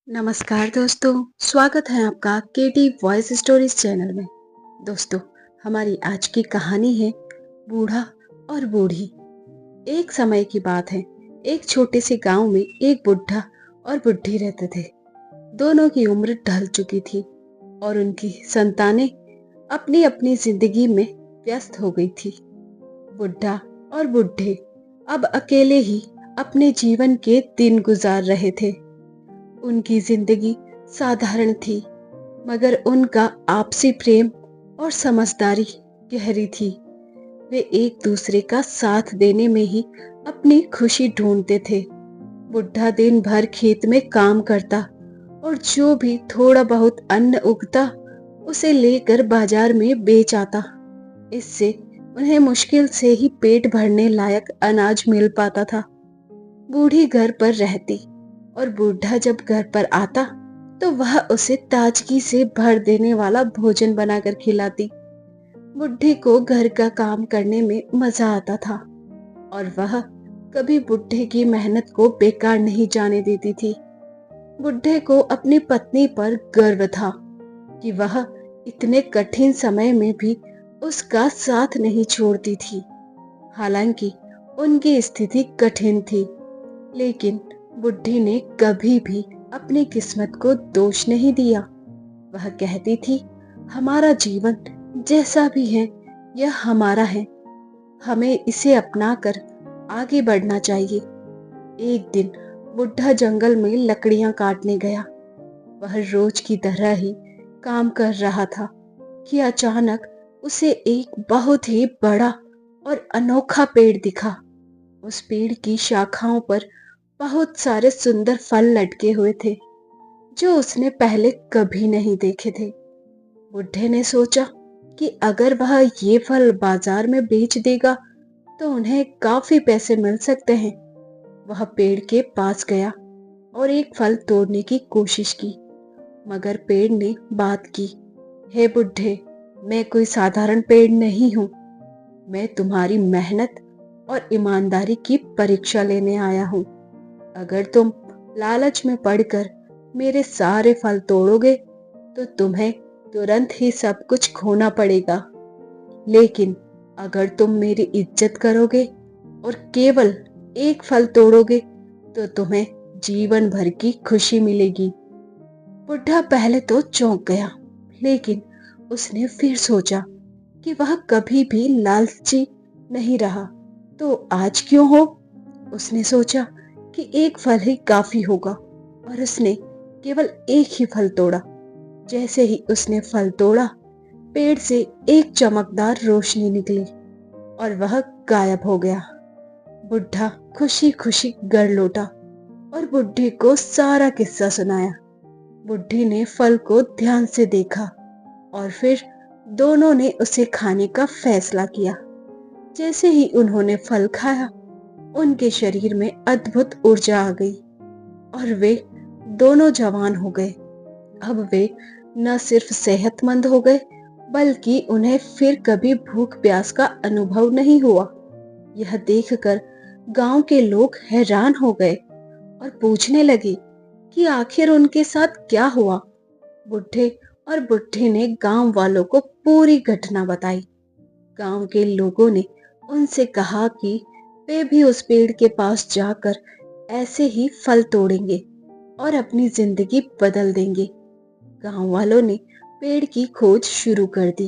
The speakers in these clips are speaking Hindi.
नमस्कार दोस्तों, स्वागत है आपका केटी वॉइस स्टोरीज चैनल में। दोस्तों, हमारी आज की कहानी है बूढ़ा और बूढ़ी। एक समय की बात है, एक छोटे से गांव में एक बुढ़ा और बुढ़ी रहते थे। दोनों की उम्र ढल चुकी थी और उनकी संतानें अपनी अपनी जिंदगी में व्यस्त हो गई थी। बुढ़ा और बुढ़े अब अकेले ही अपने जीवन के दिन गुजार रहे थे। उनकी जिंदगी साधारण थी, मगर उनका आपसी प्रेम और समझदारी गहरी थी। वे एक दूसरे का साथ देने में ही अपनी खुशी ढूंढते थे। बुढ़ा दिन भर खेत में काम करता और जो भी थोड़ा बहुत अन्न उगता उसे लेकर बाजार में बेच आता। इससे उन्हें मुश्किल से ही पेट भरने लायक अनाज मिल पाता था। बूढ़ी घर पर रहती और बूढ़ा जब घर पर आता तो वह उसे ताजगी से भर देने वाला भोजन बनाकर खिलाती। बुढ़ी को घर का काम करने में मजा आता था और वह कभी बुढ़े की मेहनत को बेकार नहीं जाने देती थी। बुढ़े को अपनी पत्नी पर गर्व था कि वह इतने कठिन समय में भी उसका साथ नहीं छोड़ती थी। हालांकि उनकी स्थिति कठिन थी, लेकिन बुढ़ी ने कभी भी अपनी किस्मत को दोष नहीं दिया। वह कहती थी, हमारा जीवन जैसा भी है यह हमारा है, हमें इसे अपनाकर आगे बढ़ना चाहिए। एक दिन बुढ़ा जंगल में लकड़ियां काटने गया। वह रोज की तरह ही काम कर रहा था कि अचानक उसे एक बहुत ही बड़ा और अनोखा पेड़ दिखा। उस पेड़ की शाखाओं पर बहुत सारे सुंदर फल लटके हुए थे जो उसने पहले कभी नहीं देखे थे। बुढ़े ने सोचा कि अगर वह ये फल बाजार में बेच देगा तो उन्हें काफी पैसे मिल सकते हैं। वह पेड़ के पास गया और एक फल तोड़ने की कोशिश की, मगर पेड़ ने बात की, हे बुढ़े, मैं कोई साधारण पेड़ नहीं हूँ। मैं तुम्हारी मेहनत और ईमानदारी की परीक्षा लेने आया हूँ। अगर तुम लालच में पड़कर मेरे सारे फल तोड़ोगे तो तुम्हें तुरंत ही सब कुछ खोना पड़ेगा। लेकिन अगर तुम मेरी इज्जत करोगे और केवल एक फल तोड़ोगे तो तुम्हें जीवन भर की खुशी मिलेगी। बुढ़ा पहले तो चौंक गया, लेकिन उसने फिर सोचा कि वह कभी भी लालची नहीं रहा, तो आज क्यों हो। उसने सोचा कि एक फल ही काफी होगा और उसने केवल एक ही फल तोड़ा। जैसे ही उसने फल तोड़ा, पेड़ से एक चमकदार रोशनी निकली और वह गायब हो गया। बुढ़ा खुशी खुशी घर लौटा और बुढ़ी को सारा किस्सा सुनाया। बुढ़ी ने फल को ध्यान से देखा और फिर दोनों ने उसे खाने का फैसला किया। जैसे ही उन्होंने फल खाया, उनके शरीर में अद्भुत ऊर्जा आ गई और वे दोनों जवान हो गए। अब वे न सिर्फ सेहतमंद हो गए, बल्कि उन्हें फिर कभी भूख प्यास का अनुभव नहीं हुआ। यह देखकर गांव के लोग हैरान हो गए और पूछने लगे कि आखिर उनके साथ क्या हुआ। बुढ़े और बुढ़ी ने गांव वालों को पूरी घटना बताई। गांव के लोगों ने उनसे कहा कि वे भी उस पेड़ के पास जाकर ऐसे ही फल तोड़ेंगे और अपनी जिंदगी बदल देंगे। गांव वालों ने पेड़ की खोज शुरू कर दी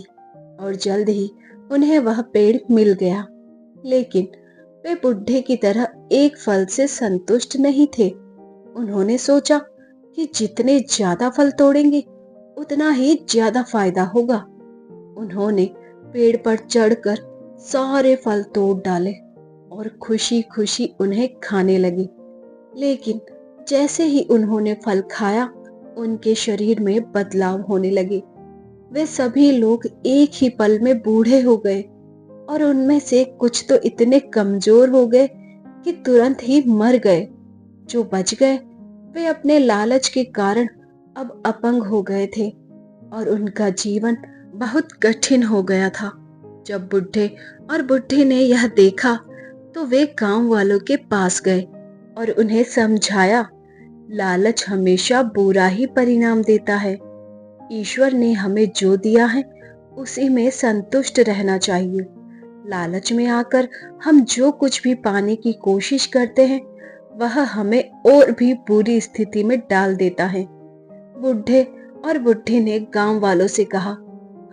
और जल्द ही उन्हें वह पेड़ मिल गया। लेकिन वे बुढ़े की तरह एक फल से संतुष्ट नहीं थे। उन्होंने सोचा कि जितने ज्यादा फल तोड़ेंगे उतना ही ज्यादा फायदा होगा। उन्होंने पेड़ पर चढ़कर सारे फल तोड़ डाले और खुशी खुशी उन्हें खाने लगे। लेकिन जैसे ही उन्होंने फल खाया, उनके शरीर में बदलाव होने लगे। वे सभी लोग एक ही पल में बूढ़े हो गए और उनमें से कुछ तो इतने कमजोर हो गए कि तुरंत ही मर गए। जो बच गए वे अपने लालच के कारण अब अपंग हो गए थे और उनका जीवन बहुत कठिन हो गया था। जब बुढ़े और बुढ़ी ने यह देखा तो वे गांव वालों के पास गए और उन्हें समझाया लालच हमेशा बुरा ही परिणाम देता है। ईश्वर ने हमें जो दिया है उसी में संतुष्ट रहना चाहिए। लालच में आकर हम जो कुछ भी पाने की कोशिश करते हैं वह हमें और भी बुरी स्थिति में डाल देता है। बुढ़े और बुढ़ी ने गांव वालों से कहा,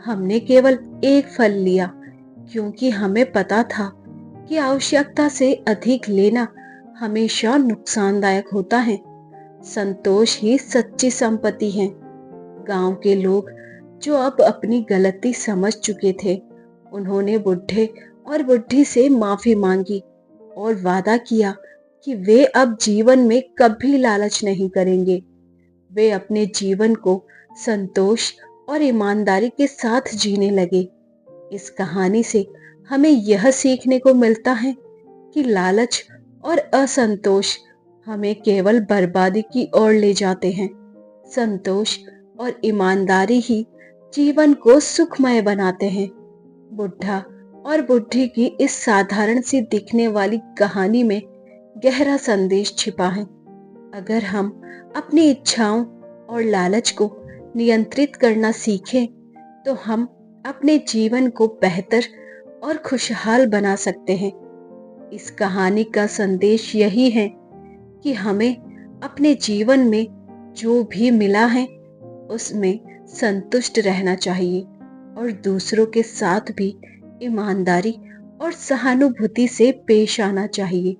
हमने केवल एक फल लिया क्योंकि हमें पता था कि आवश्यकता से अधिक लेना हमेशा नुकसानदायक होता है। संतोष ही सच्ची संपत्ति है। गांव के लोग जो अब अपनी गलती समझ चुके थे, उन्होंने बुढ़े और बुढ़ी से माफी मांगी और वादा किया कि वे अब जीवन में कभी लालच नहीं करेंगे। वे अपने जीवन को संतोष और ईमानदारी के साथ जीने लगे। इस कहानी से हमें यह सीखने को मिलता है कि लालच और असंतोष हमें केवल बर्बादी की ओर ले जाते हैं। संतोष और ईमानदारी ही जीवन को सुखमय बनाते हैं। बुढ़ा और बुढ़ी की इस साधारण सी दिखने वाली कहानी में गहरा संदेश छिपा है। अगर हम अपनी इच्छाओं और लालच को नियंत्रित करना सीखें तो हम अपने जीवन को बेहतर और खुशहाल बना सकते हैं। इस कहानी का संदेश यही है कि हमें अपने जीवन में जो भी मिला है उसमें संतुष्ट रहना चाहिए और दूसरों के साथ भी ईमानदारी और सहानुभूति से पेश आना चाहिए।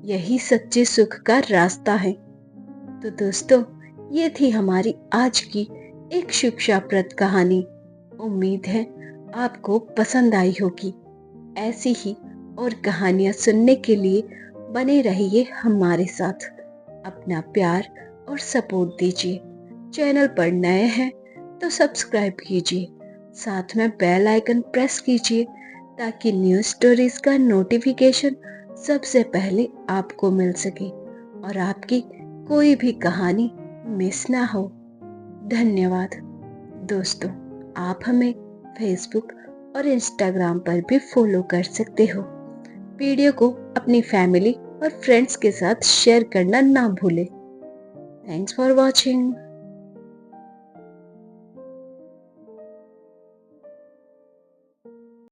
यही सच्चे सुख का रास्ता है। तो दोस्तों, ये थी हमारी आज की एक शिक्षाप्रद कहानी। उम्मीद है आपको पसंद आई होगी। ऐसी ही और कहानियां सुनने के लिए बने रहिए हमारे साथ। अपना प्यार और सपोर्ट दीजिए। चैनल पर नए हैं तो सब्सक्राइब कीजिए, साथ में बेल आइकन प्रेस कीजिए ताकि न्यू स्टोरीज का नोटिफिकेशन सबसे पहले आपको मिल सके और आपकी कोई भी कहानी मिस ना हो। धन्यवाद। दोस्तों, आप हमें फेसबुक और इंस्टाग्राम पर भी फॉलो कर सकते हो। वीडियो को अपनी फैमिली और फ्रेंड्स के साथ शेयर करना ना भूलें। Thanks for watching.